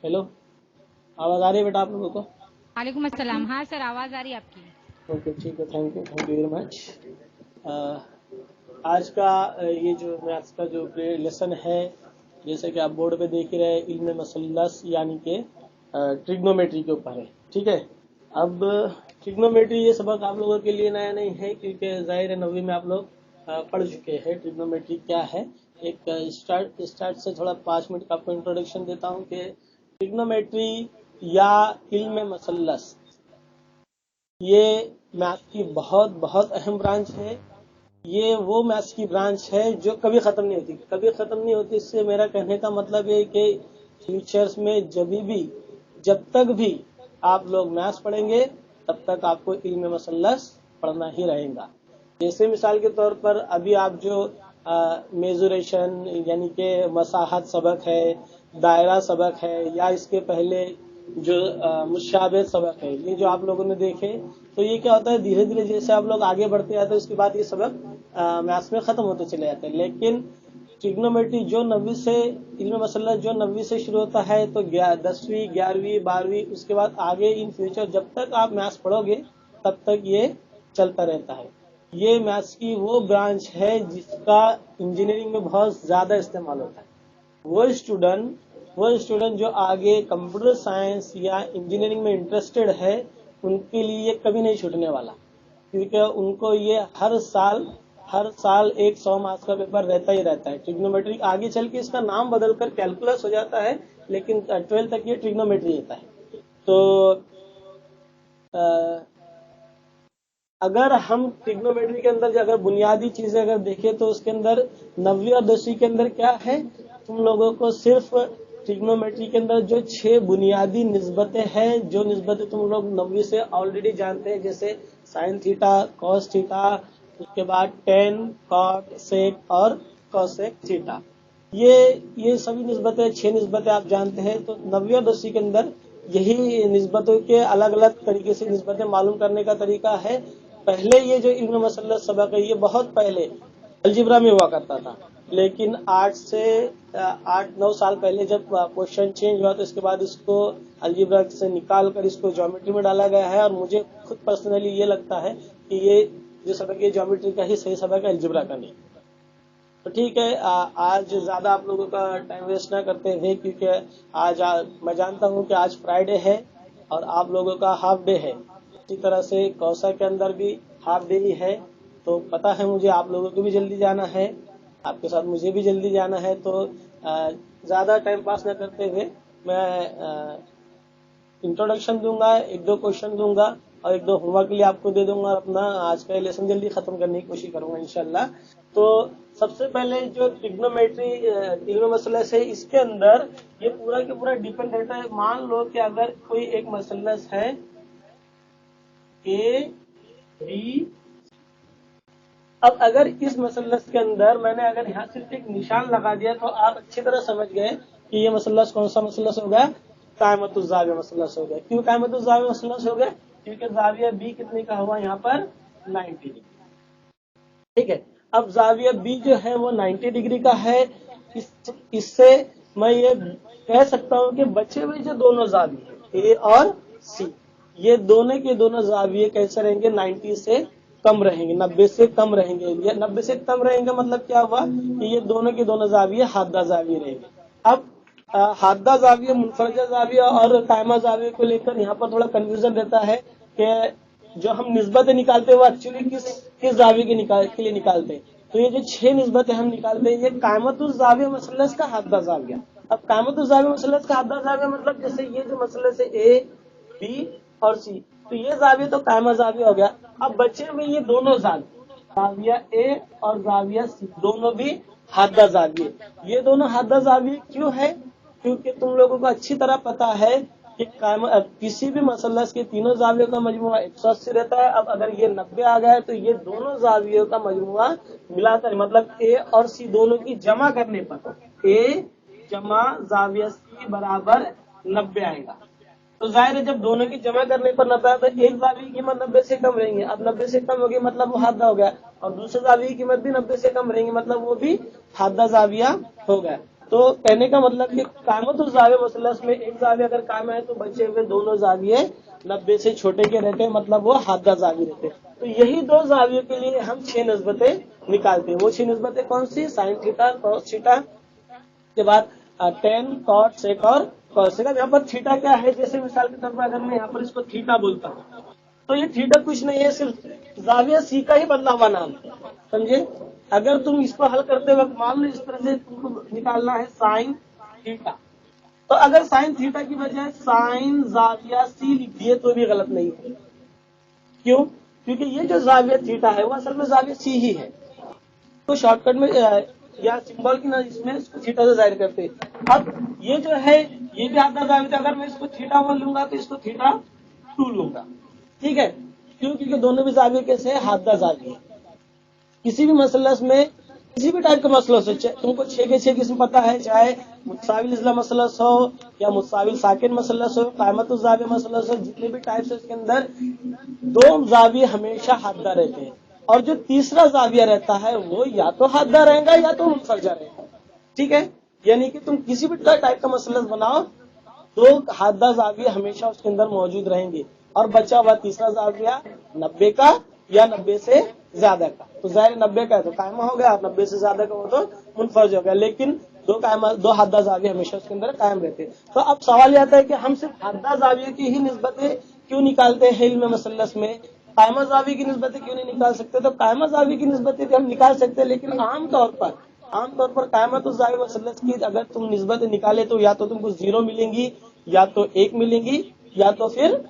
Hello, आवाज़ आ रही है बेटा आप लोगों को? वालेकुम अस्सलाम। हाँ सर, आवाज़ आ रही है आपकी। ओके, ठीक है, थैंक यू वेरी मच। आज का ये जो मैथ्स का जो लेसन है, जैसे कि आप बोर्ड पे देख ही रहे हैं, इल्म मसल्लस यानी कि ट्रिग्नोमेट्री के ऊपर है। ठीक है। अब ट्रिग्नोमेट्री ये सबक आप लोगों के लिए नया नहीं है, क्योंकि जाहिर है 9वीं में आप लोग पढ़ चुके हैं ट्रिग्नोमेट्री क्या है। एक स्टार्ट से थोड़ा 5 मिनट का आपको इंट्रोडक्शन देता हूँ कि ट्रिग्नोमेट्री या इल्म मसल्लस ये मैथ्स की बहुत बहुत अहम ब्रांच है। ये वो मैथ्स की ब्रांच है जो कभी खत्म नहीं होती, कभी खत्म नहीं होती। इससे मेरा कहने का मतलब है कि फ्यूचर्स में जब तक भी आप लोग मैथ्स पढ़ेंगे, तब तक आपको इल्म मसल्लस पढ़ना ही रहेगा। जैसे मिसाल के तौर पर अभी आप जो मेजुरेशन यानी कि मसाहत सबक है, दायरा सबक है, या इसके पहले जो मुशाबे सबक है, ये जो आप लोगों ने देखे, तो ये क्या होता है, धीरे धीरे जैसे आप लोग आगे बढ़ते जाते हैं, उसके बाद ये सबक मैथ्स में खत्म होते चले जाते हैं। लेकिन ट्रिग्नोमेट्री जो 9वीं से, इल्म मसल्लस जो 9वीं से शुरू होता है, तो 10वीं 11वीं 12वीं, उसके बाद आगे इन फ्यूचर जब तक आप मैथ्स पढ़ोगे तब तक ये चलता रहता है। ये मैथ्स की वो ब्रांच है जिसका इंजीनियरिंग में बहुत ज्यादा इस्तेमाल होता है। वो स्टूडेंट जो आगे कंप्यूटर साइंस या इंजीनियरिंग में इंटरेस्टेड है, उनके लिए ये कभी नहीं छूटने वाला, क्योंकि उनको ये हर साल एक 100 मार्क्स का पेपर रहता ही रहता है। ट्रिग्नोमेट्री आगे चल के इसका नाम बदलकर कैलकुलस हो जाता है, लेकिन 12 तक ये ट्रिग्नोमेट्री होता है। तो अगर हम ट्रिग्नोमेट्री के अंदर अगर बुनियादी चीजें अगर देखें, तो उसके अंदर 9वीं और 10वीं के अंदर क्या है, तुम लोगों को सिर्फ ट्रिग्नोमेट्री के अंदर जो 6 बुनियादी निस्बतें हैं, जो निस्बतें तुम लोग 9वीं से ऑलरेडी जानते हैं, जैसे साइन थीटा, कॉस थीटा, उसके बाद टेन, कॉट, सेक और कॉसेक थीटा, ये ये सभी निस्बतें, 6 निस्बतें आप जानते हैं। तो 9वीं और 10वीं के अंदर यही निस्बतों के अलग अलग तरीके से निस्बतें मालूम करने का तरीका है। पहले ये जो इल्म मसल्लस सबक है, ये बहुत पहले अलजिब्रा में हुआ करता था, लेकिन 8 9 साल पहले जब क्वेश्चन चेंज हुआ, तो इसके बाद इसको अलजिब्रा से निकाल कर इसको ज्योमेट्री में डाला गया है। और मुझे खुद पर्सनली ये लगता है कि ये जो सबक है ज्योमेट्री का ही सही सबक है, अलजिब्रा का नहीं। तो ठीक है, आज ज्यादा आप लोगों का टाइम वेस्ट ना करते हुए, क्योंकि मैं जानता हूँ कि आज फ्राइडे है और आप लोगों का हाफ डे है। इसी तरह से कौसा के अंदर भी हाफ डे ही है। तो पता है मुझे आप लोगों को भी जल्दी जाना है, आपके साथ मुझे भी जल्दी जाना है। तो ज्यादा टाइम पास ना करते हुए मैं इंट्रोडक्शन दूंगा, एक दो क्वेश्चन दूंगा और एक दो होमवर्क के लिए आपको दे दूंगा, और अपना आज का लेसन जल्दी खत्म करने की कोशिश करूंगा इंशाल्लाह। तो सबसे पहले जो ट्रिग्नोमेट्री इल्म मसलस है, इसके अंदर ये पूरा के पूरा डिपेंड रहता है। मान लो कि अगर कोई एक मसलस है ए बी, अब अगर इस मसलस के अंदर मैंने अगर यहाँ सिर्फ एक निशान लगा दिया, तो आप अच्छी तरह समझ गए कि ये मसलस कौन सा मसलस हो गया, कायमतुज़्ज़ाविया मसलस हो गया। क्यों कायमतुज़्ज़ाविया मसलस हो गया? क्योंकि जाविया बी कितने का हुआ यहाँ पर, 90 डिग्री। ठीक है। अब जाविया बी जो है वो 90 डिग्री का है। इससे मैं ये कह सकता हूं कि बचे हुए जो दोनों जाविये ए और सी, ये दोनों के दोनों जाविये कैसे रहेंगे, 90 से कम रहेंगे, 90 से कम रहेंगे। ये 90 से कम रहेंगे मतलब क्या हुआ कि ये दोनों के दोनों जाविये हादा जाविये रहेंगे। अब हादा जाविया, मुनफरजा जाविया और कायमा जाविया को लेकर यहाँ पर थोड़ा कंफ्यूजन रहता है कि जो हम निस्बतें निकालते हैं वो एक्चुअली किस जाविये के लिए निकालते हैं। तो ये जो 6 निस्बतें हम निकालते हैं, ये कायमतुज़ जाविया मसलस का हादा जाविया। अब कायमतुज़ जाविया मसलस का हादा जाविया मतलब जैसे ये जो मसलस है ए बी और सी, तो ये जाविया तो कायमा जाविया हो गया। अब बचे हुए ये दोनों जाविया ए और जाविया सी, दोनों भी हादा जाविये। ये दोनों हादा जाविये क्यों है? क्योंकि तुम लोगों को अच्छी तरह पता है कि किसी भी मसलस के तीनों जावियों का मजमुआ 180 रहता है। अब अगर ये 90 आ गया है, तो ये दोनों जावियों का मजमुआ मिलाकर, मतलब ए और सी दोनों की जमा करने पर ए जमा जाविया सी बराबर 90 आएगा। तो जाहिर है जब दोनों की जमा करने पर 90 आया, तो एक जाविये की कीमत 90 से कम रहेंगे। अब 90 से कम होगी मतलब वो हादा हो गया, और दूसरे जाविये की कीमत भी 90 से कम रहेंगे मतलब वो भी हादा जाविया हो गया। तो कहने का मतलब कि कायमत जाविया मसलस में एक जाविया अगर कायम है तो बचे हुए दोनों जाविये 90 से छोटे के रहते हैं, मतलब वो हादा जावी रहते हैं। तो यही दो जावियों के लिए हम 6 निस्बतें निकालते हैं। वो 6 निस्बतें कौन सी? साइन थीटा, कॉस थीटा के बाद टेन, कॉट सेक और कॉस सेक। यहाँ पर थीटा क्या है? जैसे मिसाल के तौर पर अगर मैं यहाँ पर इसको थीटा बोलता हूँ तो ये थीटा कुछ नहीं है, सिर्फ जाविया सी का ही बदला हुआ नाम, समझे। अगर तुम इसको हल करते वक्त मान लो इस तरह से तुमको निकालना है साइन थीटा, तो अगर साइन थीटा की बजाय साइन जाविया सी लिख दिए तो भी गलत नहीं है। क्यों? क्योंकि ये जो जाविया थीटा है वो असल में जाविया सी ही है। तो शॉर्टकट में या सिंबल की ना इसमें इसको थीटा से जाहिर करते हैं। अब ये जो है ये भी आधा जाविया, अगर मैं इसको थीटा 1 लूंगा तो इसको थीटा 2 लूंगा, ठीक है। क्यों? क्योंकि दोनों भी जाविये कैसे है? हादा जाविये। किसी भी मसलस में किसी भी टाइप का मसलस हो, तुमको 6 के 6 किस्म पता है, चाहे मुत्साविल इज़्ला मसलस हो या मुत्साविल साकिन मसलस हो, कायमतुज़ जाविया मसलस हो, जितने भी टाइप्स है उसके अंदर दो जाविये हमेशा हादा रहते हैं, और जो तीसरा जाविया रहता है वो या तो हादा रहेगा या तो मुनफरजा रहेगा, ठीक है। यानी कि तुम किसी भी टाइप का मसलस बनाओ, दो हादा जाविया हमेशा उसके अंदर मौजूद रहेंगे, और बचा हुआ तीसरा जाविया 90 का या 90 से ज्यादा का। तो जाहिर 90 का है तो कायमा हो गया, और 90 से ज्यादा का हो तो मुनफरज हो गया, लेकिन दो हादा जाविये हमेशा उसके अंदर कायम रहते हैं। तो अब सवाल यह आता है कि हम सिर्फ हादा जाविये की ही निस्बतें क्यों निकालते हैं इल्म मसलस में, कायमा जाविये की निस्बतें क्यों नहीं निकाल सकते? तो कायमा जाविये की निस्बतें भी हम निकाल सकते हैं, लेकिन आमतौर पर कायमत जाविया मसलस की अगर तुम निस्बतें निकाले तो या तो तुमको 0 मिलेंगी, या तो 1 मिलेंगी, या तो फिर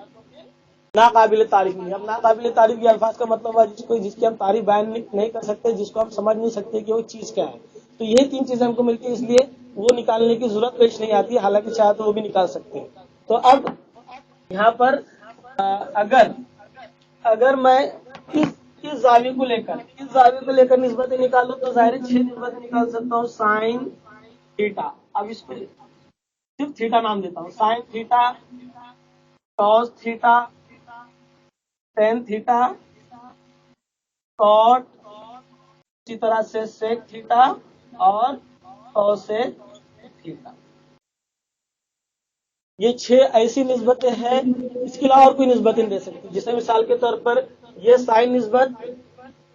नाकाबिल तारीफ नहीं। अब नाकाबिल तारीफ के अल्फाज का मतलब है जिसकी हम तारीफ बयान नहीं कर सकते, जिसको हम समझ नहीं सकते कि वो चीज क्या है। तो यही 3 चीजें हमको मिलती है, इसलिए वो निकालने की जरूरत पेश नहीं आती, हालांकि चाहे तो वो भी निकाल सकते हैं। तो अब यहाँ पर अगर मैं इस जाविये को लेकर निस्बतें निकालूं तो जाहिर 6 निस्बतें निकाल सकता हूँ। साइन थीटा, अब इसको सिर्फ थीटा नाम देता हूँ, sine theta, cos theta, tan theta, cot, इसी तरह से सेक थीटा और कॉसेक थीटा। ये 6 ऐसी निस्बतें हैं, इसके अलावा और कोई निस्बत नहीं दे सकती। जैसे मिसाल के तौर पर ये साइन निस्बत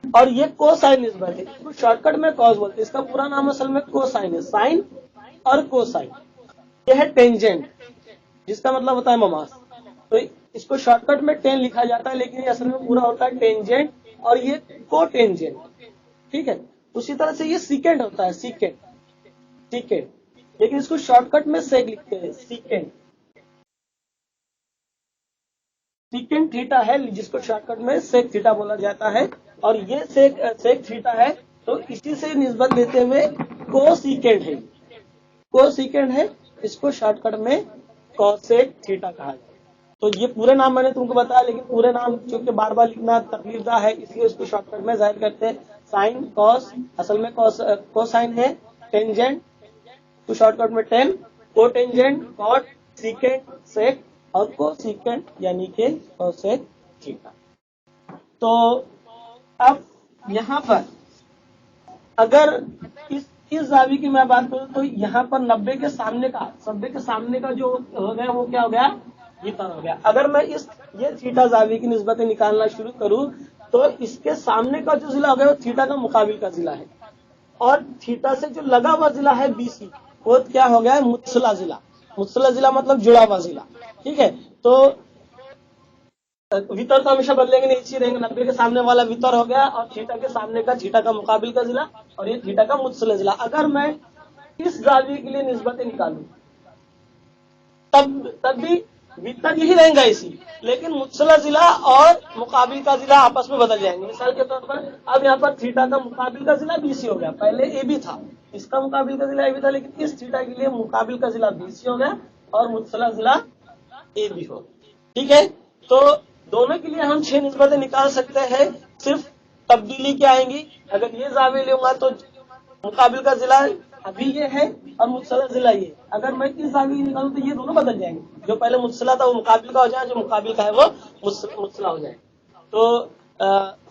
और ये कोसाइन निस्बत है, इसको शॉर्टकट में कॉस बोलते हैं, इसका पूरा नाम असल में कोसाइन है। साइन और कोसाइन, ये है टेंजेंट, जिसका मतलब होता है ममास। तो इसको शॉर्टकट में टेन लिखा जाता है, लेकिन ये असल में पूरा होता है टेंजेंट, और ये को टेंजेंट, ठीक है। उसी तरह से ये सीकेंड होता है, सीकेंड, लेकिन इसको शॉर्टकट में सेक लिखते हैं, सीकेंड थीटा है जिसको शॉर्टकट में सेक थीटा बोला जाता है, और ये सेक थीटा है, तो इसी से निस्बत देते हुए को सीकेंड है, इसको शॉर्टकट में कॉसेक थीटा कहा जाता है। तो ये पूरे नाम मैंने तुमको बताया, लेकिन पूरे नाम क्योंकि बार बार लिखना तकलीफदा है, इसलिए उसको शॉर्टकट में जाहिर करते हैं। साइन कॉस, असल में कोसाइन है, टेंजेंट तो शॉर्टकट में टेन, को टेंजेंट कॉट, सीकेंड सेक, और को सीकेंड यानी के कॉसेक थीटा। तो अब यहाँ पर अगर इस जावी की मैं बात करूं तो यहाँ पर 90 के सामने का जो हो गया वो क्या हो गया? वितर हो गया। अगर मैं ये थीटा जावी की निस्बतें निकालना शुरू करूं तो इसके सामने का जो जिला हो गया वो थीटा का मुकाबिल का जिला है, और थीटा से जो लगा हुआ जिला है बीसी, वो क्या हो गया है? मुत्सला जिला मतलब जुड़ा हुआ जिला, ठीक है। तो वितर तो हमेशा बदलेंगे नहीं, इसी रहेंगे। 90 के सामने वाला वितर हो गया, और थीटा के सामने का थीटा का मुकाबिल का जिला, और ये थीटा का मुत्सला जिला। अगर मैं इस जाविये के लिए निस्बतें निकालूं तब भी वितर यही रहेगा इसी, लेकिन मुत्सला जिला और मुकाबिल का जिला आपस में बदल जाएंगे। मिसाल के तौर पर अब यहाँ पर थीटा का मुकाबिल का जिला बीसी हो गया, पहले ए बी था, इसका मुकाबिल का जिला ए बी था, लेकिन इस थीटा के लिए मुकाबिल का जिला बीसी हो गया और मुत्सला जिला ए बी हो, ठीक है। तो दोनों के लिए हम 6 निस्बतें निकाल सकते हैं, सिर्फ तब्दीली क्या आएंगी। अगर ये जाविया लूंगा तो मुकाबिल का जिला अभी ये है और मुत्सला जिला ये। अगर मैं इस जाविये निकालूं तो ये दोनों बदल जाएंगे, जो पहले मुत्सला था वो मुकाबिल का हो जाए, जो मुकाबिल का है वो मुत्सला हो जाए। तो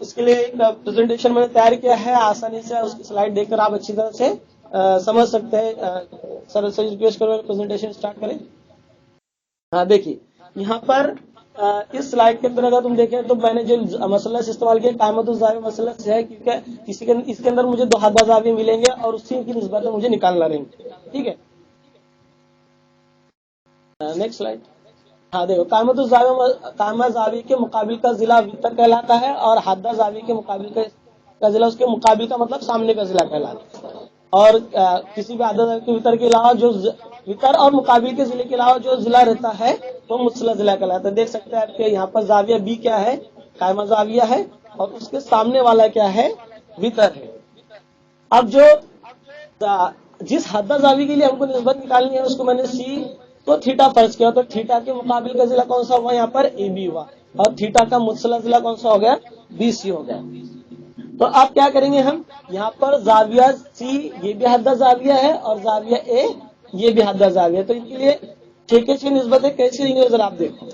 इसके लिए एक प्रेजेंटेशन मैंने तैयार किया है, आसानी से उसकी स्लाइड देखकर आप अच्छी तरह से समझ सकते हैं। सर से रिक्वेस्ट करो प्रेजेंटेशन स्टार्ट करें। हाँ देखिए यहाँ पर इस स्लाइड के अंदर अगर तुम देखें तो मैंने जो मसलस इस्तेमाल किया कायमतुज़्ज़ाविया मसलस है, क्योंकि इसके अंदर मुझे दो हद्दा ज़ाविये मिलेंगे और उसी की निस्बत में मुझे निकालना रहेंगे। ठीक है, नेक्स्ट स्लाइड। हाँ देखो कायमतुज़्ज़ाविया के मुकाबिल का जिला वितर कहलाता है और हद्दा ज़ाविया के मुकाबिल का जिला उसके मुकाबिल का मतलब सामने का जिला कहलाता है। और किसी भी हद्दा ज़ाविया के वितर के अलावा जो वितर और मुकाबिल के जिले के अलावा जो जिला रहता है वो मुत्सला जिला कहलाता है। देख सकते हैं आपके यहाँ पर ज़ाविया बी क्या है, कायमा ज़ाविया है और उसके सामने वाला क्या है, वितर है। अब जो जिस हद्दा ज़ाविया के लिए हमको निस्बत निकालनी है उसको मैंने सी तो थीटा फर्ज किया, तो थीटा के मुकाबिल का जिला कौन सा हुआ, यहाँ पर ए बी हुआ और थीटा का मुत्सला जिला कौन सा हो गया, बी सी हो गया। तो आप क्या करेंगे, हम यहाँ पर ज़ाविया सी ये भी हद्दा ज़ाविया है और ज़ाविया ए ये भी हद्दा ज़ाविया, तो इनके लिए ठेके से निस्बत है, कैसी रहेंगे जरा आप देखो।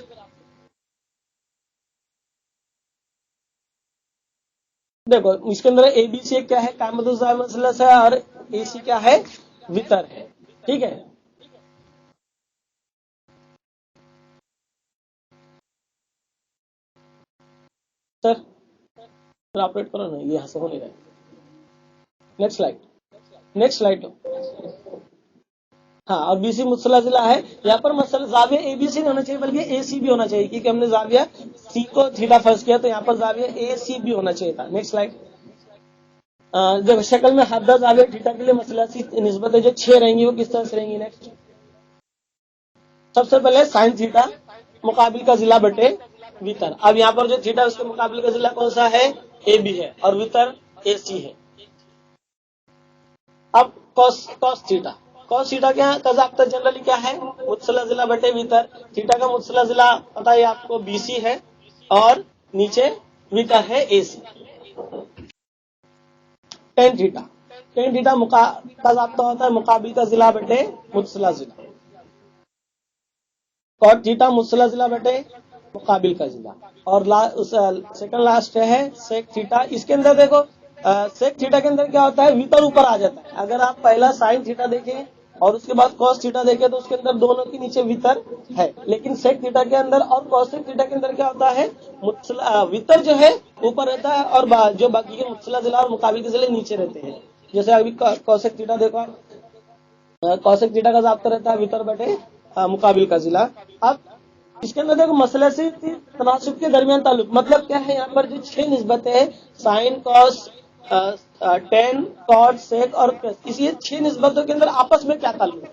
देखो इसके अंदर ए बी सी क्या है, कायमतुज़्ज़ाविया मसलस है और ए सी क्या है, वितर है। ठीक है, सर ऑपरेट करो ना, ये यहाँ से हो नहीं रहा है। Next slide, next slide. हाँ, और बीसी मुत्सला जिला है। यहाँ पर मसल जाविया ए बी सी नहीं होना चाहिए बल्कि ए सी भी होना चाहिए, क्योंकि हमने जाविया सी को थीटा फर्ज किया, तो यहाँ पर जाविया ए सी भी होना चाहिए था। Next slide. जब शक्ल में हद्दा जाविया थीटा के लिए मसला सी निस्बत है जो 6 रहेंगी वो किस तरह से रहेंगी। नेक्स्ट, सबसे पहले साइन थीटा मुकाबिल का जिला बटे वितर। अब यहाँ पर जो थीटा उसके मुकाबिल का जिला कौन सा है, ए बी है और वितर ए सी है। अब कॉस थीटा, कॉस थीटा क्या का ज़ाब्ता जनरली क्या है, मुत्सला जिला बटे वितर। थीटा का मुत्सला जिला पता है आपको बीसी है और नीचे वितर है AC. Tan theta, tan theta का ज़ाब्ता होता है मुकाबिल का जिला बटे मुत्सला जिला। कॉट थीटा मुत्सला जिला बटे मुकाबिल का जिला। और सेकंड लास्ट है सेक थीटा। इसके अंदर देखो सेक थीटा के अंदर क्या होता है, वितर ऊपर आ जाता है। अगर आप पहला साइन थीटा देखें और उसके बाद कॉस थीटा देखें तो उसके अंदर दोनों के नीचे वितर है, लेकिन सेक थीटा के अंदर और कॉसेक थीटा के अंदर क्या होता है, वितर जो है ऊपर रहता है और जो बाकी के मुत्सला जिला और मुकाबिल के जिले नीचे रहते हैं। जैसे अभी कॉसेक थीटा देखो, कॉसेक थीटा का ज़ाब्ता रहता है वितर बटे मुकाबिल का जिला। अब इसके अंदर देखो मसले से तनासुब के दरमियान ताल्लुक मतलब क्या है, यहाँ पर जो 6 निस्बतें हैं sine cos tan cot sec और प्लस, इसी 6 निस्बतों के अंदर आपस में क्या ताल्लुक है,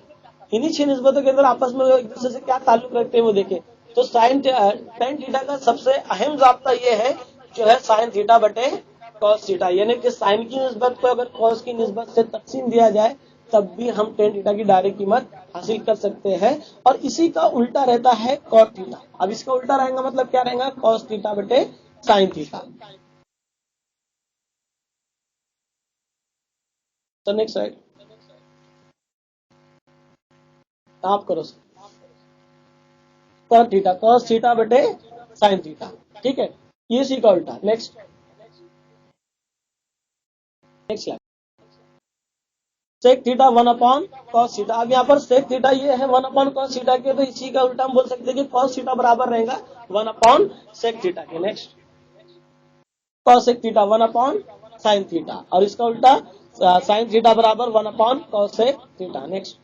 इन्हीं 6 निस्बतों के अंदर आपस में एक दूसरे से क्या ताल्लुक रखते हैं वो देखें। तो साइन टेन थीटा का सबसे अहम ज़ाब्ता ये है जो है साइन थीटा बटे कॉस थीटा, यानी कि साइन की निस्बत को अगर कॉस की निस्बत से तकसीम दिया जाए तब भी हम टेन थीटा की डायरेक्ट कीमत हासिल कर सकते हैं। और इसी का उल्टा रहता है कॉट थीटा। अब इसका उल्टा रहेगा मतलब क्या रहेगा, कॉस थीटा बटे साइन थीटा। तो नेक्स्ट साइड आप करो, कॉट थीटा कॉस थीटा बटे साइन थीटा। ठीक है, ये सी का उल्टा। Next, next slide. Sec theta 1 upon cos theta. अब यहाँ पर सेक थीटा ये है 1 अपॉन कॉस थीटा के, तो इसी का उल्टा हम बोल सकते हैं कि कॉस थीटा बराबर रहेगा 1 अपॉन सेक थीटा के। Next, cosec theta 1 upon sine theta और इसका उल्टा साइन थीटा बराबर 1 upon cosec theta. Next,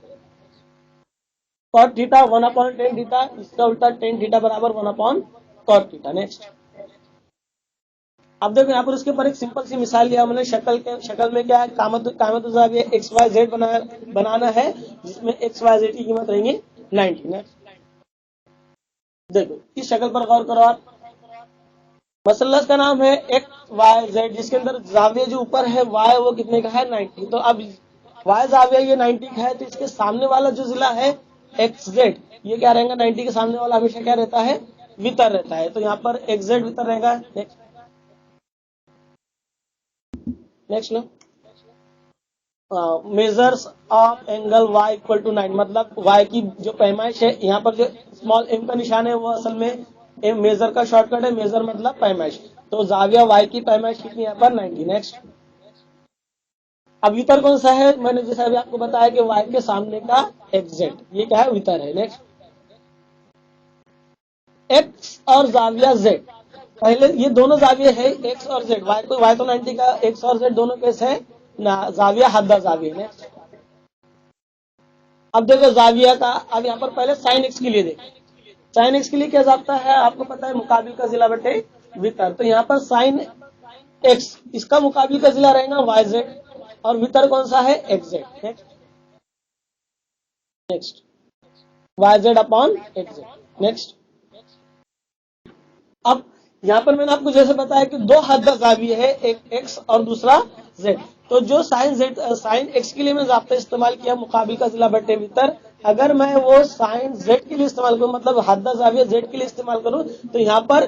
cot theta 1 upon tan theta, इसका उल्टा टेन थीटा बराबर 1 अपॉन कॉट थीटा। नेक्स्ट, अब देखो यहाँ पर उसके ऊपर एक सिंपल सी मिसाल लिया हमने। शक्ल में क्या है, कामतुज़्ज़ाविया एक्स वाई जेड बनाना है जिसमें एक्स वाई जेड की कीमत रहेंगी 90। देखो इस शक्ल पर गौर करो आप, मसलस का नाम है एक्स वाई जेड जिसके अंदर जाविया जो ऊपर है वाई वो कितने का है 90। तो अब वाई जाविया ये 90 का है तो इसके सामने वाला जो जिला है एक्स जेड ये क्या रहेगा, 90 के सामने वाला हमेशा क्या रहता है, वितर रहता है। तो यहाँ पर एक्स जेड वितर रहेगा। नेक्स्ट लो, measures of angle y equal to 9 मतलब y की जो पैमाइश है, यहाँ पर जो स्मॉल m का निशान है वो असल में मेजर का शॉर्टकट है, मेजर मतलब पैमाइश। तो जाविया y की पैमाइश कितनी यहाँ पर 90। नेक्स्ट, अब वितर कौन सा है, मैंने जैसे अभी आपको बताया कि y के सामने का एग्जेक्ट, ये क्या है, वितर है। नेक्स्ट, x और जाविया z, पहले ये दोनों जाविया है x और z, y तो 90 का, x और z दोनों कैसे है ना, जाविया हद्दा जाविया। नेक्स्ट, अब देखो जाविया का, अब यहाँ पर पहले साइन x के लिए देखो, साइन x के लिए क्या जाता है आपको पता है, मुकाबिल का जिला बटे वितर। तो यहाँ पर साइन x, इसका मुकाबिल का जिला रहेगा yz, और वितर कौन सा है, xz। Next, yz upon xz। Next, अब यहाँ पर मैंने आपको जैसे बताया कि दो हद जाविये है, एक x और दूसरा z। तो जो साइन x के लिए मैं जाब्ता इस्तेमाल किया मुकाबिल का जिला बटे वितर, अगर मैं वो साइन z के लिए इस्तेमाल करूं, मतलब हद जाविया z के लिए इस्तेमाल करूं, तो यहाँ पर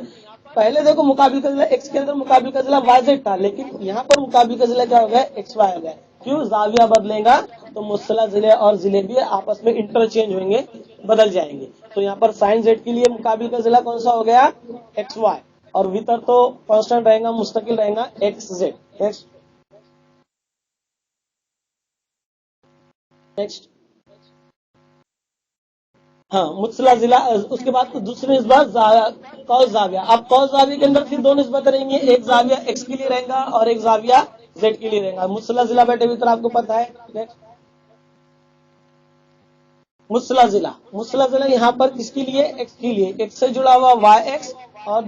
पहले देखो मुकाबिल का जिला x के अंदर मुकाबिल का जिला yz था, लेकिन यहाँ पर मुकाबिल का जिला क्या हो गया, xy हो गया। क्यों, जाविया बदलेगा तो मुस्सला जिले और जिले भी आपस में इंटरचेंज होंगे, बदल जाएंगे। तो यहाँ पर साइन z के लिए मुकाबिल का जिला कौन सा हो गया, xy, और वितर तो कांस्टेंट रहेगा, मुस्तकिल रहेगा, xz। नेक्स्ट, नेक्स्ट, हाँ मुत्सला जिला। उसके बाद दूसरी निस्बत कौस जाविया। अब कौस जाविया के अंदर फिर दो निस्बत रहेंगी, एक जाविया x के लिए रहेगा और एक जाविया z के लिए रहेगा। मुत्सला जिला बेटे भीतर आपको पता है। नेक्स्ट, मुत्सला जिला यहाँ पर किसके लिए, x के लिए, x से जुड़ा हुआ yx, और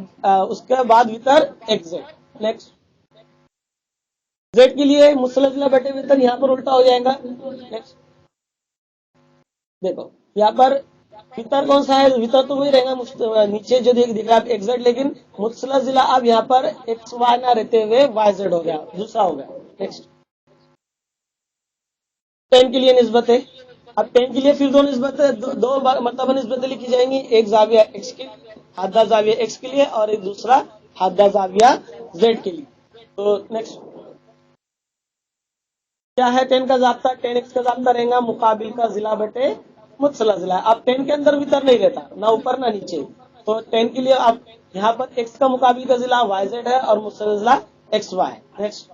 उसके बाद भीतर xz। नेक्स्ट, z के लिए मुत्सला जिला बेटे भीतर यहाँ पर उल्टा हो जाएगा। नेक्स्ट, देखो यहाँ पर भीतर कौन सा है, भीतर तो वही रहेगा, नीचे जो देख रहा आप एग्जैक्ट, लेकिन मुत्सला जिला अब यहाँ पर एक्स वाई ना रहते हुए वाई जेड हो गया, दूसरा हो गया। नेक्स्ट, 10 के लिए निस्बत है। अब 10 के लिए फिर दो निस्बत है, दो मतलब निस्बतें लिखी जाएंगी, एक जाविया एक्स के, हद्दा जाविया एक्स के लिए, और एक दूसरा हद्दा जाविया जेड के लिए। तो नेक्स्ट क्या है, 10 का जाब्ता, 10x का जाब्ता रहेगा मुकाबिल का जिला बटे मुत्सला जिला। अब 10 के अंदर भीतर नहीं रहता, ना ऊपर ना नीचे, तो 10 के लिए अब यहाँ पर x का मुकाबिल का जिला yz है और मुत्सला जिला xy। नेक्स्ट,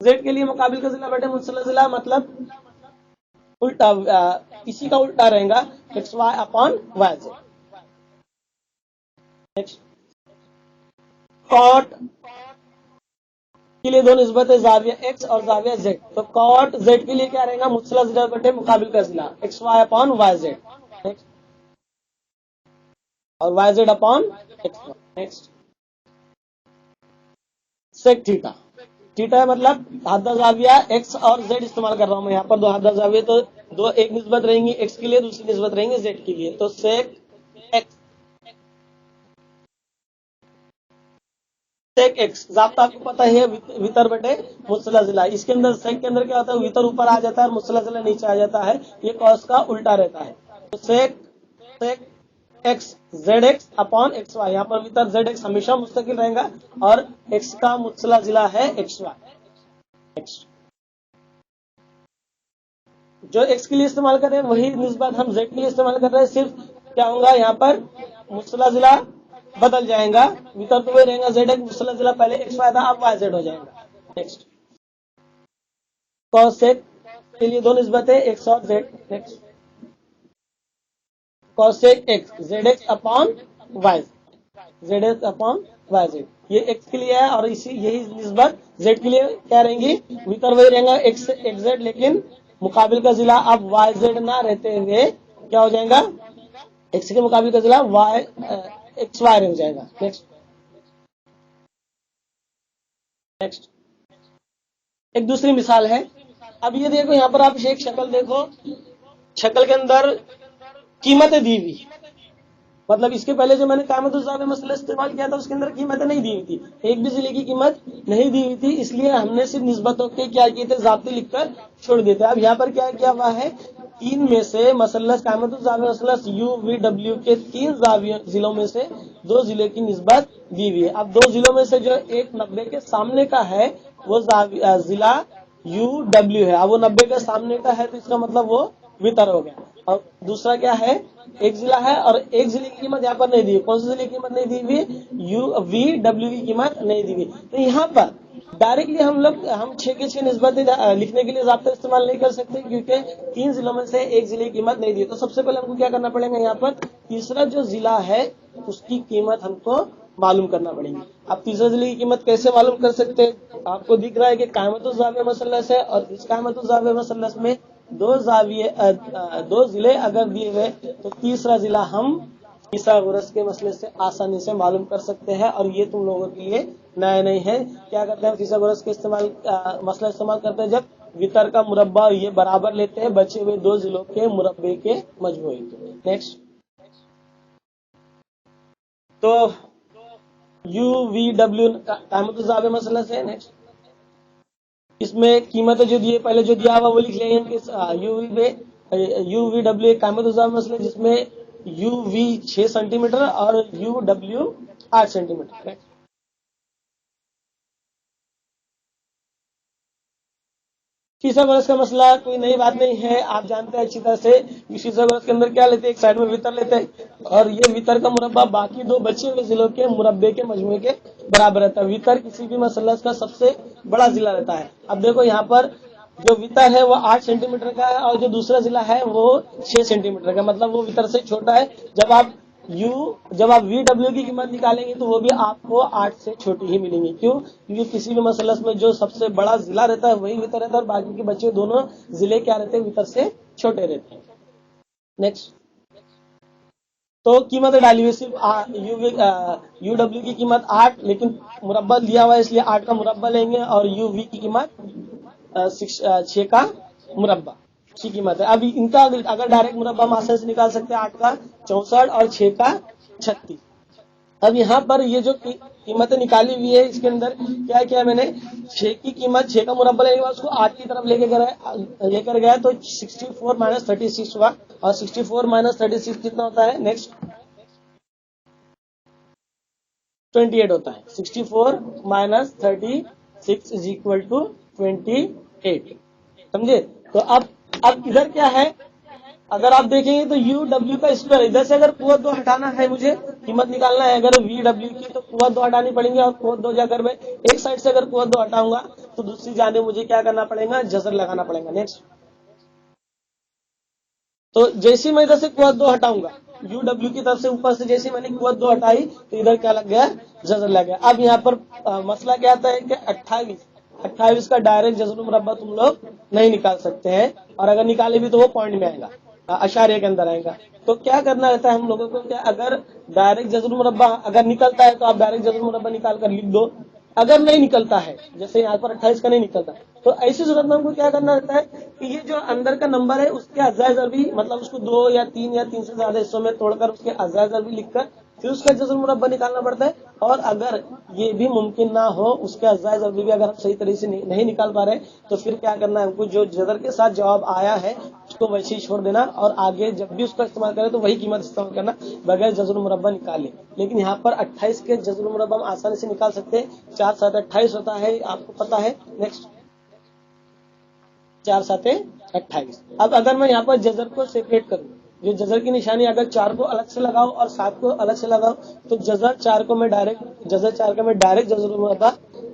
z के लिए मुकाबिल का जिला बटे मुत्सला जिला, मतलब उल्टा, इसी का उल्टा रहेगा, xy upon yz। Next, cot के लिए दो निस्बत है, जाविया x और जाविया z। तो कॉट z के लिए क्या रहेगा, मुत्सला जिला बटे मुकाबिल का जिला, xy अपॉन yz। नेक्स्ट, और yz upon xy। Next, sec theta, theta मतलब हद्दा जाविया x और z इस्तेमाल कर रहा हूं मैं यहाँ पर, दो हद्दा जाविया, तो दो एक निस्बत रहेंगी x के लिए, दूसरी निस्बत रहेंगी z के लिए। तो सेक x, सेक एक्स जाब्ता आपको पता है, वितर बटे मुत्सला जिला। इसके अंदर सेक के अंदर क्या होता है, वितर ऊपर आ जाता है और मुत्सला जिला नीचे आ जाता है, ये कॉस का उल्टा रहता है। तो sec sec x Z x upon x y, यहाँ पर वितर जेड एक्स हमेशा मुस्तकिल रहेगा और एक्स का मुत्सला जिला है एक्स वाई। एक्स जो एक्स के लिए इस्तेमाल कर रहे हैं वही निस्बत हम जेड के लिए इस्तेमाल कर रहे हैं, सिर्फ क्या होगा यहाँ पर मुत्सला जिला बदल जाएगा, वितर तो वही रहेगा जेड एक्स, मुत्सला जिला पहले एक्स वाई था, अब वाई जेड हो जाएगा। नेक्स्ट, कॉसेक के लिए दो निस्बत है, एक्स और Z. Next, cosec X Z x upon Y, Z x upon Y Z, ये एक्स के लिए है, और इसी यही निस्बत जेड के लिए क्या रहेंगी, वितर वही रहेगा एक्स एक्स जेड, लेकिन मुकाबिल का जिला अब वाई जेड ना रहते हुए क्या हो जाएगा, एक्स के मुकाबिल का जिला वाई एक्स वाई हो जाएगा। नेक्स्ट, नेक्स्ट, एक दूसरी मिसाल है। अब ये देखो यहाँ पर आप एक शक्ल देखो, शक्ल के अंदर कीमतें दी हुई, मतलब इसके पहले जो मैंने कामतुज़्ज़ाब मसला इस्तेमाल किया था उसके अंदर कीमतें नहीं दी हुई थी, एक भी जिले की कीमत नहीं दी हुई थी, इसलिए हमने सिर्फ निस्बतों के क्या किए थे, ज़ाब्ते लिखकर छोड़ दिए थे। अब यहाँ पर क्या किया हुआ है, तीन में से मसलस कामतुज़्ज़ाब मसलस यू वी डब्ल्यू के तीन जिलों में से दो जिले की निस्बत दी हुई है। अब दो जिलों में से जो एक 90 के सामने का है वो जिला यू डब्ल्यू है, अब वो 90 के सामने का है तो इसका मतलब वो वितर हो गया। और दूसरा क्या है, एक जिला है और एक जिले की कीमत यहाँ पर नहीं दी, कौन सी जिले की कीमत नहीं दी हुई, यू वी डब्ल्यू की कीमत नहीं दी हुई। तो यहाँ पर डायरेक्टली हम 6 के 6 निस्बत लिखने के लिए ज़ाब्ता इस्तेमाल नहीं कर सकते, क्योंकि 3 जिलों में से एक जिले की कीमत नहीं दी। तो सबसे पहले हमको क्या करना पड़ेगा, यहाँ पर तीसरा जो जिला है उसकी कीमत हमको मालूम करना पड़ेगी। अब तीसरे जिले की कीमत कैसे मालूम कर सकते हैं? आपको दिख रहा है कि कायमतुज़ ज़ाविया मसलस है, और इस कायमतुज़ ज़ाविया मसलस में दो जिले अगर दिए हुए, तो तीसरा जिला हम फिसागोरस के मसले से आसानी से मालूम कर सकते हैं। और ये तुम लोगों के लिए नया नहीं है। क्या करते हैं फिसागोरस के मसला इस्तेमाल करते हैं जब वितर का मुरब्बा ये बराबर लेते हैं बचे हुए दो जिलों के मुरब्बे के मजमूए के। नेक्स्ट, तो यू वी डब्ल्यू कायमतुज़ मसला से। नेक्स्ट, इसमें कीमत जो दिए पहले जो दिया हुआ वो लिख लेंगे कि यू वी डब्ल्यू कायमतुज़ मसला, जिसमें यू वी 6 सेंटीमीटर और यू डब्ल्यू 8 सेंटीमीटर। फिसागोरस का मसला कोई नई बात नहीं है, आप जानते हैं अच्छी तरह से। फिसागोरस के अंदर क्या लेते हैं, एक साइड में वितर लेते हैं, और ये वितर का मुरब्बा बाकी दो बचे हुए जिलों के मुरब्बे के मजमूए के बराबर रहता है। वितर किसी भी मसलस का सबसे बड़ा जिला रहता है। अब देखो यहाँ पर जो वितर है वो 8 सेंटीमीटर का है, और जो दूसरा जिला है वो 6 सेंटीमीटर का, मतलब वो वितर से छोटा है। जब आप वी डब्ल्यू की कीमत निकालेंगे तो वो भी आपको 8 से छोटी ही मिलेंगी। क्यों? क्योंकि किसी भी मसलस में जो सबसे बड़ा जिला रहता है वही वितर रहता है, और बाकी के बचे दोनों जिले क्या रहते हैं, वितर से छोटे रहते हैं। नेक्स्ट, तो कीमत डाली हुई सिर्फ यू डब्ल्यू की कीमत 8, लेकिन मुरब्बा दिया हुआ है इसलिए 8 का मुरब्बा लेंगे, और यू वी की कीमत 6 का मुरब्बा की कीमत है। अब इनका अगर डायरेक्ट मुरब्बा हम आसानी से निकाल सकते हैं, 8 का 64 और 6 का 36। अब यहाँ पर ये जो कीमतें निकाली हुई है इसके अंदर क्या किया मैंने, 6 की कीमत 6 का मुरब्बा लेने के बाद उसको 8 की तरफ लेकर गया तो 64 माइनस 36 हुआ, और 64 माइनस 36 कितना होता है, नेक्स्ट 28 होता है। 64 माइनस 36 इज इक्वल टू 28। समझे? तो अब इधर क्या है, अगर आप देखेंगे तो यू डब्ल्यू का स्क्वायर, इधर से अगर कुवत 2 हटाना है, मुझे कीमत निकालना है अगर वी डब्ल्यू की, तो कुवत 2 हटानी पड़ेंगे, और कुवत 2 जाकर मैं एक साइड से अगर कुवत 2 हटाऊंगा तो दूसरी जाने मुझे क्या करना पड़ेगा, जजर लगाना पड़ेगा। नेक्स्ट, तो जैसे मैं इधर से कुवत 2 हटाऊंगा, यू डब्ल्यू की तरफ से ऊपर से जैसे मैंने कुवत 2 हटाई तो इधर क्या लग गया, जजर लग गया। अब यहाँ पर मसला क्या आता है कि 28 का डायरेक्ट जजर मुरब्बा तुम लोग नहीं निकाल सकते हैं, और अगर निकाले भी तो वो पॉइंट में आएगा, अशारिया के अंदर आएगा। तो क्या करना रहता है हम लोगों को, क्या अगर डायरेक्ट जजर मुरब्बा अगर निकलता है तो आप डायरेक्ट जजर मुरब्बा निकाल कर लिख दो, अगर नहीं निकलता है जैसे यहाँ पर 28 का नहीं निकलता, तो ऐसी सूरत में हमको क्या करना रहता है कि ये जो अंदर का नंबर है उसके अज़ाए ज़रबी, मतलब उसको 2 या 3 या 3 से ज्यादा हिस्सों में तोड़कर उसके अज़ाए ज़रबी लिखकर फिर उसका जज़र मुरब्बा निकालना पड़ता है। और अगर ये भी मुमकिन ना हो, उसके अज़ाए ज़रबी भी अगर हम सही तरीके से नहीं निकाल पा रहे, तो फिर क्या करना है हमको, जो जज़र के साथ जवाब आया है उसको वैसे ही छोड़ देना, और आगे जब भी उसका इस्तेमाल करें तो वही कीमत इस्तेमाल करना बगैर जज़र मुरब्बा निकाले। लेकिन यहाँ पर 28 के जज़र मुरब्बा हम आसानी से निकाल सकते हैं। 4 7 28 होता है, आपको पता है। नेक्स्ट, 4 7 28। अब अगर मैं यहाँ पर जजर को सेपरेट करूँ, जो जजर की निशानी अगर 4 को अलग से लगाऊं और 7 को अलग से लगाऊं, तो जजर 4 का मैं डायरेक्ट जजर मुरब्बा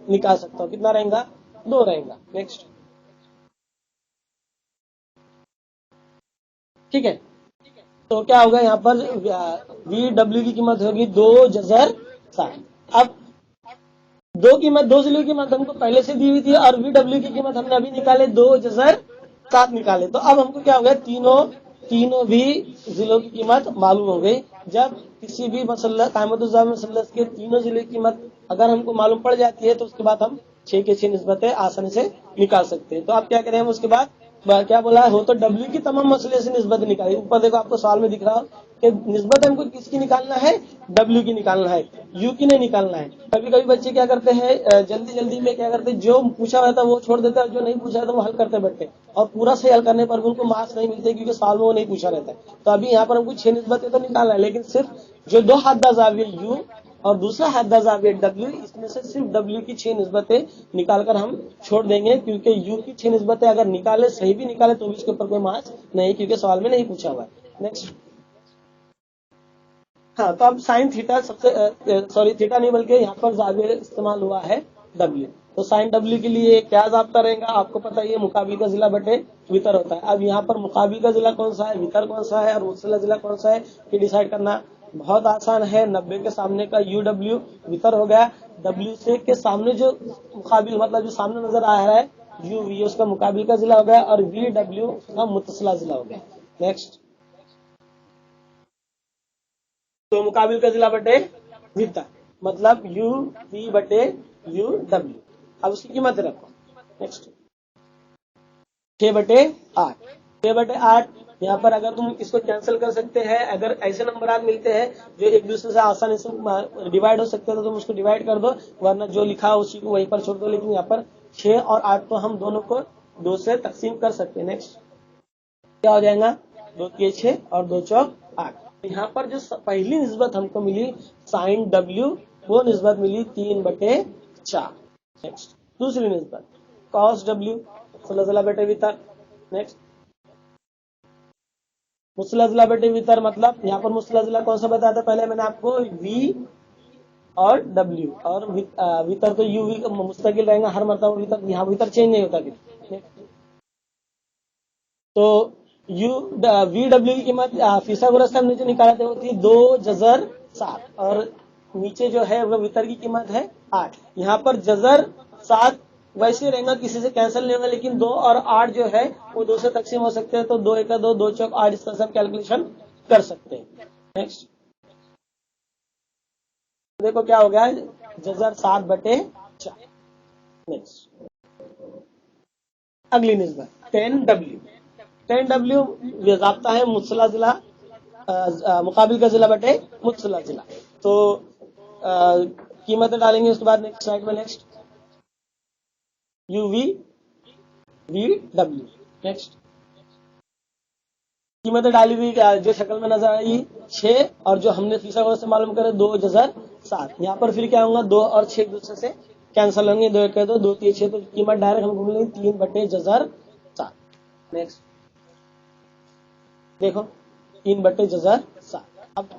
निकाल सकता हूँ। कितना रहेगा, 2 रहेगा। नेक्स्ट, ठीक है। तो क्या होगा यहाँ पर, वी डब्ल्यू की कीमत होगी 2 जजर 7। अब दो जिलों की कीमत हमको पहले से दी हुई थी, और वी डब्ल्यू की कीमत हमने अभी निकाले 2 जजर 7 निकाले। तो अब हमको क्या हो गया, तीनों भी जिलों की कीमत मालूम हो गई। जब किसी भी कायमतुज़्ज़ाम मसलस के तीनों जिले की कीमत अगर हमको मालूम पड़ जाती है, तो उसके बाद हम 6 के 6 निस्बतें आसानी से निकाल सकते हैं। तो आप क्या करें, हम उसके बाद क्या बोला है, हो तो डब्ल्यू की तमाम मसले से निस्बत निकाली। ऊपर देखो आपको सवाल में दिख रहा हो कि निस्बत हमको किसकी निकालना है, डब्ल्यू की निकालना है, यू की नहीं निकालना है। कभी कभी बच्चे क्या करते हैं, जल्दी में क्या करते हैं, जो पूछा हुआ था वो छोड़ देते हैं, और जो नहीं पूछा था वो हल करते बैठते हैं, और पूरा सही हल करने पर भी उनको मार्क्स नहीं मिलते, क्योंकि सवाल में वो नहीं पूछा रहता है। तो अभी यहाँ पर हमको 6 निस्बतें तो निकालना है, लेकिन सिर्फ जो 2 हद्दा ज़ाविया यू और दूसरा हद्दा ज़ाविया डब्ल्यू, इसमें से सिर्फ डब्ल्यू की 6 निस्बतें निकालकर हम छोड़ देंगे, क्योंकि यू की 6 निस्बतें अगर निकाले, सही भी निकाले, तो भी इसके ऊपर कोई मार्क्स नहीं, क्योंकि सवाल में नहीं पूछा हुआ है। नेक्स्ट, हाँ, तो अब साइन थीटा सबसे थीटा नहीं बल्कि यहाँ पर ज़ाविया इस्तेमाल हुआ है डब्ल्यू। तो साइन डब्ल्यू के लिए क्या जाब्ता रहेगा, आपको पता ही है, मुकाबिल का जिला बटे वितर होता है। अब यहाँ पर मुकाबिल का जिला कौन सा है, वितर कौन सा है और मुतसिला जिला कौन सा है, ये डिसाइड करना बहुत आसान है। 90 के सामने का यू डब्ल्यू वितर हो गया, डब्ल्यू से के सामने जो मुकाबिल मतलब जो सामने नजर आ रहा है यू वी, उसका मुकाबिल का जिला हो गया, और वी डब्ल्यू का मुतसिला जिला हो गया। नेक्स्ट, तो मुकाबिल का जिला बटे वितर मतलब यू वी बटे यू डब्ल्यू। अब उसकी कीमत रखो। नेक्स्ट, 6/8, 6/8। यहाँ पर अगर तुम इसको कैंसिल कर सकते हैं, अगर ऐसे नंबर मिलते हैं जो एक दूसरे से आसानी से डिवाइड हो सकते हैं तो तुम उसको डिवाइड कर दो, वरना जो लिखा है उसी को वहीं पर छोड़ दो। लेकिन यहाँ पर 6 और 8 तो हम दोनों को 2 से तकसीम कर सकते हैं। नेक्स्ट, क्या हो जाएगा, 2 3 6 और 2 4 8। यहाँ पर जो पहली निस्बत हमको मिली साइन डब्ल्यू, वो निस्बत मिली 3/4। नेक्स्ट, दूसरी निस्बत कॉस डब्ल्यू, मुतसिला बटे वितर। नेक्स्ट, मुतसिला बटे वितर मतलब यहाँ पर मुतसिला कौन सा बताया था पहले मैंने आपको, वी और डब्ल्यू, और वितर तो यू वी मुस्तकिल रहेगा हर मरतबा, वितर यहाँ वितर चेंज नहीं होता। तो यू वी डब्ल्यू की कीमत फीसागोरस से हमने जो निकाला था वो थी 2 जज़र 7, और नीचे जो है वो वितर की कीमत है 8। यहाँ पर जज़र 7 वैसे रहेगा, किसी से कैंसिल नहीं होगा, लेकिन 2 और 8 जो है वो 2 से तकसीम हो सकते हैं, तो 2 1 2, 2 4 8, इसका सब कैलकुलेशन कर सकते हैं। नेक्स्ट, देखो क्या हो गया, जज़र 7/4। नेक्स्ट, अगली निस्बत 10W। 10W जाब्ता है मुतसिला जिला, मुकाबिल का जिला बटे मुतसिला जिला। तो कीमतें डालेंगे उसके बाद नेक्स्ट स्लाइड में। Next, U V V W. Next, कीमतें डाली हुई जो शक्ल में नजर आई 6, और जो हमने फीसागोरस से मालूम करे 2 जज़र 7। यहाँ पर फिर क्या होगा, 2 और 6 एक दूसरे से कैंसिल होंगे, 2 1 2, 2 3 6, तो कीमत डायरेक्ट हमको मिलेगी 3/जज़र 7। नेक्स्ट, देखो 3/जज़र 7। अब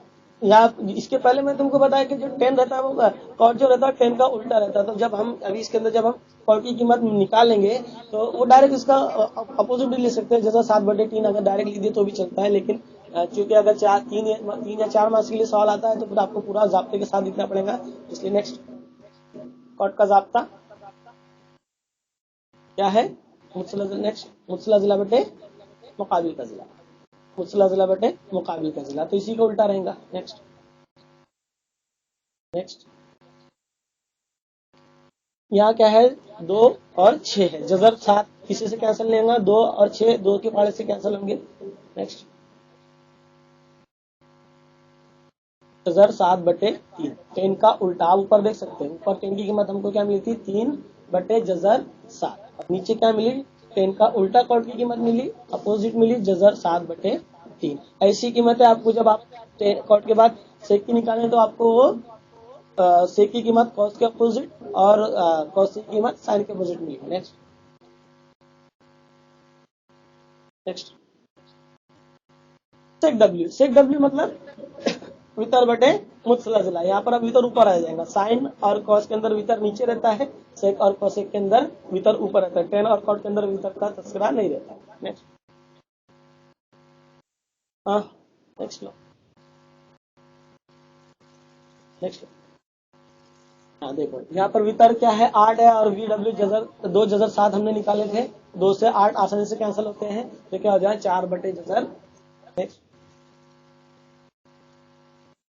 यहाँ इसके पहले मैं तुमको बताया कि जो 10 रहता है वो कॉट जो रहता है 10 का उल्टा रहता है। तो जब हम अभी इसके अंदर जब हम कॉट की कीमत निकालेंगे तो वो डायरेक्ट इसका अपोजिट भी ले सकते हैं। जैसा 7/3 अगर डायरेक्ट लिख दिए तो भी चलता है, लेकिन चूंकि अगर 3 या 4 मार्क्स के लिए सवाल आता है तो फिर आपको पूरा जाब्ते के साथ लिखना पड़ेगा। इसलिए नेक्स्ट, कॉट का जाब्ता क्या है, नेक्स्ट मुतसिला जिला बटे मुकाबिल का जिला, मुतसिला जिला बटे मुकाबिल का जिला, तो इसी का उल्टा रहेगा। नेक्स्ट, नेक्स्ट, यहाँ क्या है, 2 और 6 है, जज़र 7 किसी से कैंसिल नहीं होगा, 2 और 6 2 के पाड़े से कैंसिल होंगे। नेक्स्ट, जज़र 7/3, 10 का उल्टा। आप ऊपर देख सकते हैं, ऊपर 10 की कीमत हमको क्या मिली थी, 3/जज़र 7, और नीचे क्या मिली, 10 का उल्टा कॉट की कीमत मिली, अपोजिट मिली जज़र 7/3। ऐसी कीमत है आपको जब आप कॉट के बाद सेक की निकालें तो आपको वो सेक की कीमत कॉस के अपोजिट और कॉस की कीमत साइन के अपोजिट मिलेगी। नेक्स्ट, नेक्स्ट, सेक डब्ल्यू मतलब वितर बटे मुतसिला जिला। यहाँ पर अब वितर ऊपर आ जाएगा, साइन और कॉस के अंदर वितर नीचे रहता है, सेक और कॉसेक के अंदर वितर ऊपर रहता है, 10 और कॉट के अंदर वितर का तस्करा नहीं रहता है। नेक्स्ट, हाँ नेक्स्ट लो, नेक्स्ट, हाँ देखो यहाँ पर वितर क्या है, 8 है, और वी डब्ल्यू जज़र 2 जज़र 7 हमने निकाले थे, 2 से 8 आसानी से कैंसिल होते हैं, तो क्या हो जाए 4/जज़र। नेक्स्ट,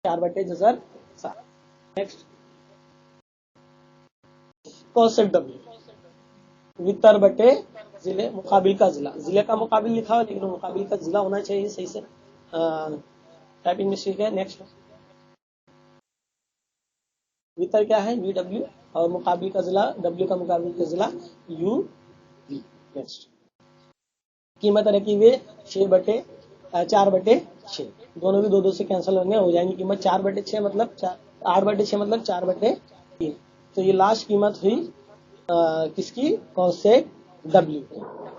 4/जज़र 7। नेक्स्ट, कॉसेक डब्ल्यू वितर बटे जिले, मुकाबिल का जिला, जिले का मुकाबिल लिखा हुआ लेकिन मुकाबिल का जिला होना चाहिए सही से, टाइपिंग मिस्टेक है। नेक्स्ट, वितर क्या है, वी डब्ल्यू, और मुकाबिल का जिला डब्ल्यू का मुकाबिल का जिला यू वी। नेक्स्ट, कीमत रखी हुई 4/6, दोनों भी 2 2 से कैंसिल होंगे, हो जाएंगी कीमत 4/6 मतलब 8/6 मतलब 4/3। तो ये लास्ट कीमत हुई किसकी, कॉसेक डब्ल्यू।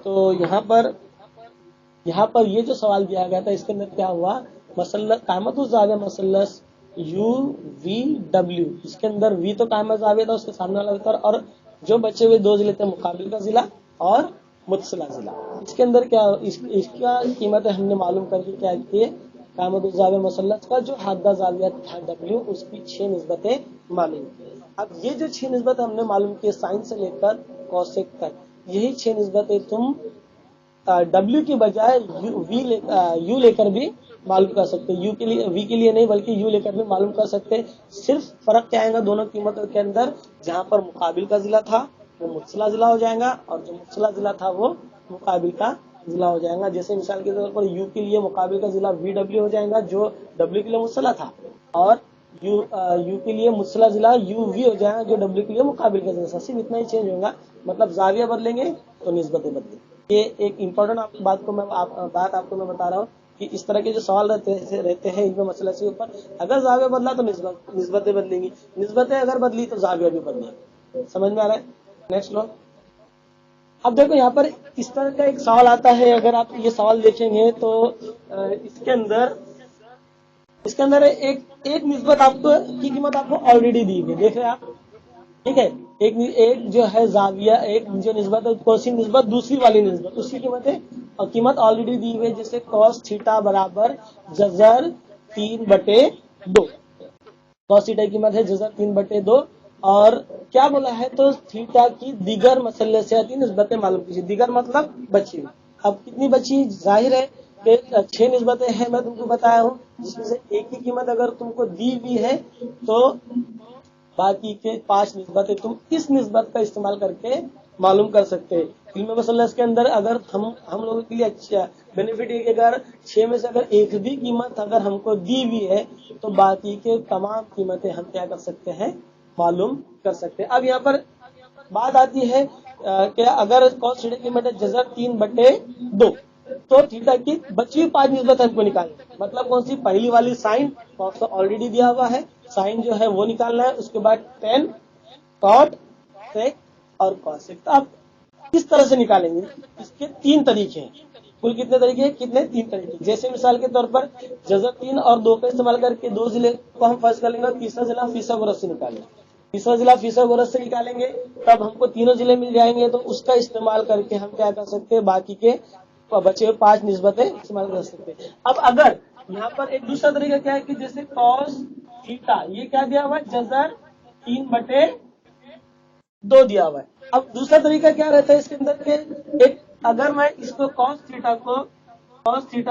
तो यहाँ पर ये जो सवाल दिया गया था इसके अंदर क्या हुआ, मसलस कामत ज़ावे मसलस यू वी डब्ल्यू, इसके अंदर वी तो कामत ज़ावे था, उसके सामने वाला वितर, और जो बचे हुए दो जिले थे मुकाबिल का जिला और मुत्सला जिला। इसके अंदर क्या इसका कीमत हमने मालूम करके क्या की है, कामतुज़ावे मुसल्लस का जो हद्दा जाविया था W, उसकी 6 निस्बतें मालूम की। अब ये जो 6 निस्बत हमने मालूम की साइन से लेकर कॉसेक तक, यही 6 निस्बतें तुम W की बजाय यू लेकर भी मालूम कर सकते। यू के लिए, वी के लिए नहीं बल्कि यू लेकर भी मालूम कर सकते। सिर्फ फर्क क्या आएगा दोनों कीमतों के अंदर, जहां पर मुकाबिल का जिला था वो मुत्सला जिला हो जाएगा और जो मुत्सला जिला था वो मुकाबिल का जिला हो जाएगा। जैसे मिसाल के तौर पर यू के लिए मुकाबिल का जिला VW हो जाएगा जो W के लिए मुत्सला था, और यू के लिए मुत्सला जिला UV हो जाएगा जो W के लिए मुकाबिल का जिला। सिर्फ इतना ही चेंज होगा, मतलब जाविया बदलेंगे तो निस्बतें बदलेंगी। ये एक इम्पोर्टेंट बात आपको मैं बता रहा हूँ कि इस तरह के जो सवाल रहते हैं इनमें मसले के ऊपर, अगर जाविया बदला तो निस्बतें बदलेंगी, निस्बतें अगर बदली तो जाविया भी बदलेंगे। समझ में आ रहा है? नेक्स्ट लो। अब देखो यहाँ पर इस तरह का एक सवाल आता है, अगर आप ये सवाल देखेंगे तो इसके अंदर एक निस्बत आपको की कीमत आपको ऑलरेडी दी गई, देख रहे हैं आप, ठीक है। एक जो है जाविया, एक जो निस्बत है कौन सी निस्बत, दूसरी वाली निस्बत, उसकी कीमत है और कीमत ऑलरेडी दी हुई है। जैसे कॉस थीटा बराबर जजर 3/2, कॉस थीटा की कीमत है जजर 3/2, और क्या बोला है तो थीटा की दिगर मसले से आती निस्बतें मालूम कीजिए। दिगर मतलब बची हुई। अब कितनी बची, जाहिर है कि 6 निस्बतें हैं, मैं तुमको बताया हूँ, जिसमें से एक की कीमत अगर तुमको दी हुई है तो बाकी के 5 निस्बतें तुम इस निस्बत का इस्तेमाल करके मालूम कर सकते हैं। इल्म मसल्लस के अंदर अगर हम लोगों के लिए अच्छा बेनिफिट है कि अगर 6 में से अगर एक भी कीमत अगर हमको दी हुई है तो बाकी के तमाम कीमतें हम क्या कर सकते हैं, मालूम कर सकते हैं। अब यहाँ पर बात आती है कि अगर कॉस थीटा की कीमत है जजर 3/2, तो थीटा की बची हुई 5 निस्बत हमको निकालनी, मतलब कौन सी, पहली वाली साइन, कॉस तो ऑलरेडी दिया हुआ है, साइन जो है वो निकालना है, उसके बाद टेन, कॉट, सेक और कॉसेक। तो आप किस तरह से निकालेंगे, इसके 3 तरीके हैं। कुल कितने तरीके हैं, कितने, 3 तरीके। जैसे मिसाल के तौर पर जजर 3 और 2 का इस्तेमाल करके 2 जिले को हम फर्ज कर लेंगे, तीसरा जिला फिसागोरस से निकालेंगे, तीसरा जिला फिसागोरस से निकालेंगे, तब हमको तीनों जिले मिल जाएंगे। तो उसका इस्तेमाल करके हम क्या कर सकते हैं, बाकी के बचे हुए 5 निस्बतें इस्तेमाल कर सकते हैं। अब अगर यहाँ पर एक दूसरा तरीका क्या है कि जैसे कॉस थीटा, ये क्या दिया हुआ है, जजर 3/2 दिया हुआ है। अब दूसरा तरीका क्या रहता है इसके अंदर के, एक अगर मैं इसको कॉस थीटा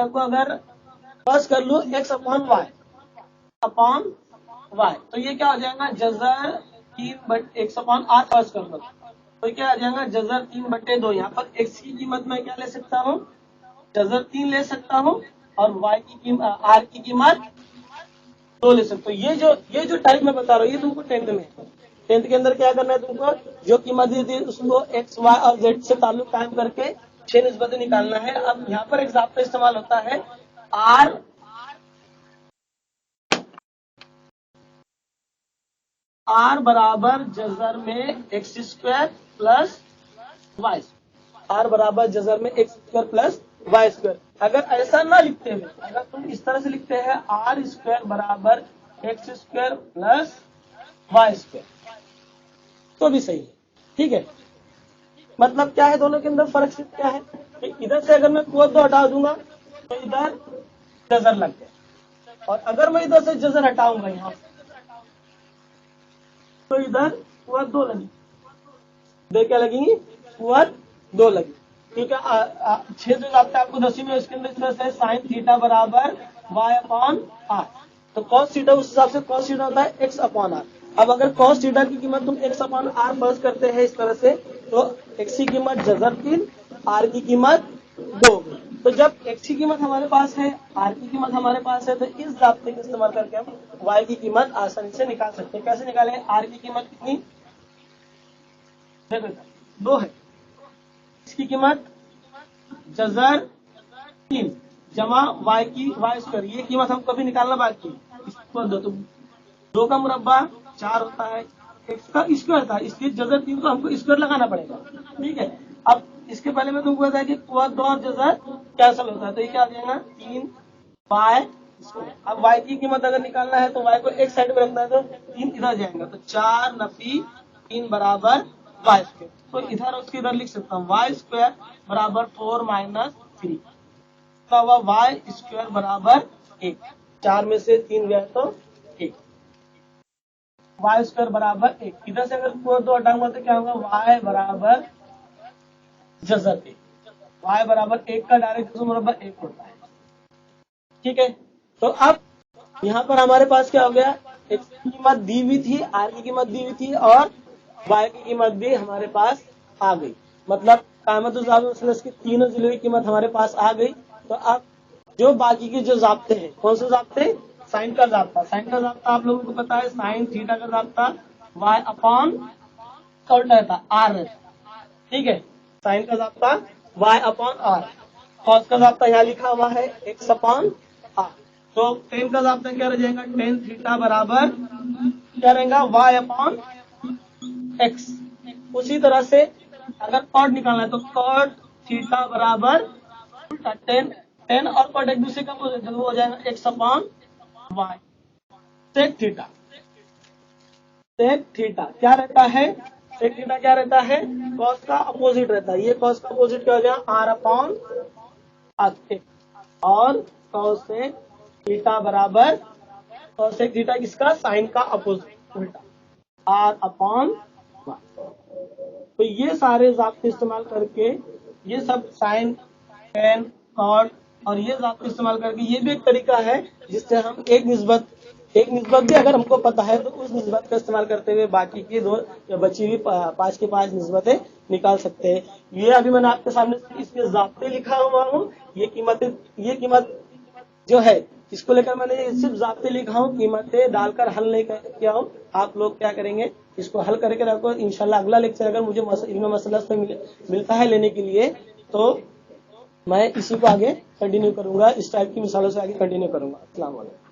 को अगर फर्स्ट कर लूं x/y, तो ये क्या हो जाएगा, जजर 3/x/8 फर्स्ट कर लो, तो क्या आ जाएगा, जजर 3/2। यहाँ पर x की कीमत मैं क्या ले सकता हूँ, जजर 3 ले सकता हूँ, और y की कीमत, r की कीमत 2 ले सकता हूँ। ये जो टाइप मैं बता रहा हूँ ये तुमको 10th में है। 10th के अंदर क्या करना है तुमको, जो कीमत दी थी उसको x, y और z से ताल्लुक कायम करके 6 निस्बतें निकालना है। अब यहाँ पर एग्जाम्पल इस्तेमाल होता है r बराबर जजर में x² प्लस y, r बराबर जजर में x² प्लस y²। अगर ऐसा ना लिखते हुए, अगर तुम इस तरह से लिखते हैं r² बराबर x² प्लस y², तो भी सही है, ठीक है। मतलब क्या है, दोनों के अंदर फर्क सिर्फ क्या है कि इधर से अगर मैं कुवत 2 हटा दूंगा तो इधर जजर लग गया, और अगर मैं इधर से जजर हटाऊंगा यहाँ तो इधर कुवत 2 लगी, इधर क्या लगेंगी, कुवत 2 लगी, ठीक है। 6 जो आपका आपको 10वीं में इसके अंदर इस तरह से साइन थीटा बराबर y/r, तो कॉस थीटा उस हिसाब से कॉस थीटा होता है x/r। अब अगर कॉस थीटा की कीमत तुम x/r फर्स्ट करते हैं इस तरह से, तो x की कीमत जजर 3, r की कीमत 2। तो जब x की कीमत हमारे पास है, r की कीमत हमारे पास है, तो इस जाब्ते का इस्तेमाल करके हम y की कीमत आसानी से निकाल सकते हैं। कैसे निकालें, r की कीमत कितनी, देखो 2 है, इसकी कीमत जजर 3 जमा y², ये कीमत हम कभी निकालना बाकी, इसको दो, तो 2 का मुरब्बा 4 होता है, x का स्क्वायर था, इसलिए जजर 3 को हमको स्क्वायर लगाना पड़ेगा, ठीक है। अब इसके पहले मैं तुमको बताया कि कुवत 2 और जजर कैंसिल होता है, तो ये क्या आ जाएगा, 3y²। अब y की कीमत अगर निकालना है तो y को एक साइड में रखना है, तो 3 इधर जाएगा, तो 4 - 3 बराबर वाई स्क्वायर। तो इधर उसके इधर लिख सकता हूँ वाई स्क्वायर बराबर 4 माइनस 3, तो हुआ वाई स्क्वायर बराबर 1। 4 में से 3 गया तो 1, वाई स्क्वायर बराबर 1। इधर से अगर कोई 2 हटाऊंगा तो क्या होगा, वाई बराबर जजर 1, वाई बराबर 1 का डायरेक्ट बराबर 1 होता है। ठीक है, तो अब यहाँ पर हमारे पास क्या हो गया, एक्स की कीमत दी हुई थी, आर की कीमत दी हुई थी और वाई की कीमत भी हमारे पास आ गई। मतलब कायमतुज़्ज़ाबित की तीनों जिलों की कीमत हमारे पास आ गई। तो अब जो बाकी के जो जाब्ते हैं, कौन से जाब्ते, साइन का जाब्ता। साइन का जाब्ता आप लोगों को पता है, साइन थीटा का जाब्ता वाई अपॉन कॉट रहता आर रहता। ठीक है, साइन का जाब्ता वाई अपॉन आर, कॉस का जाब्ता यहाँ लिखा हुआ है एक्स अपॉन आर। तो टेन का जाब्ता क्या रह जाएगा, टेन थीटा बराबर क्या रहेगा, वाई अपॉन एक्स। उसी तरह से अगर कॉट निकालना है तो कॉट थीटा बराबर टेन, टेन और कॉट एक दूसरे का वो हो जाएगा X upon Y. Sec theta, sec theta क्या रहता है, सेक थीटा क्या रहता है, कॉस का अपोजिट रहता है। ये कॉस का अपोजिट क्या हो जाएगा, आर अपॉन आर। और कॉसेक थीटा बराबर, कॉसेक थीटा किसका, साइन का अपोजिट उल्टा, आर अपॉन वाई। तो ये सारे ज़ाब्ते इस्तेमाल करके, ये सब साइन, टेन, कॉट और ये ज़ाब्ते इस्तेमाल करके, ये भी एक तरीका है जिससे हम एक निस्बत भी अगर हमको पता है तो उस निस्बत का इस्तेमाल करते हुए बाकी की 2 या बची हुई 5 की 5 निस्बतें निकाल सकते हैं। ये अभी मैंने आपके सामने इसके ज़ाब्ते लिखा हुआ हूँ। ये कीमत जो है इसको लेकर मैंने सिर्फ ज़ाब्ते लिखा हूँ, कीमतें डालकर हल नहीं किया हूँ। आप लोग क्या करेंगे, इसको हल करके रखो। इंशाल्लाह अगला लेक्चर अगर मुझे इल्म मसलस में मिलता है लेने के लिए तो मैं इसी को आगे कंटिन्यू करूंगा, इस टाइप की मिसालों से आगे कंटिन्यू करूंगा। अस्सलाम वालेकुम।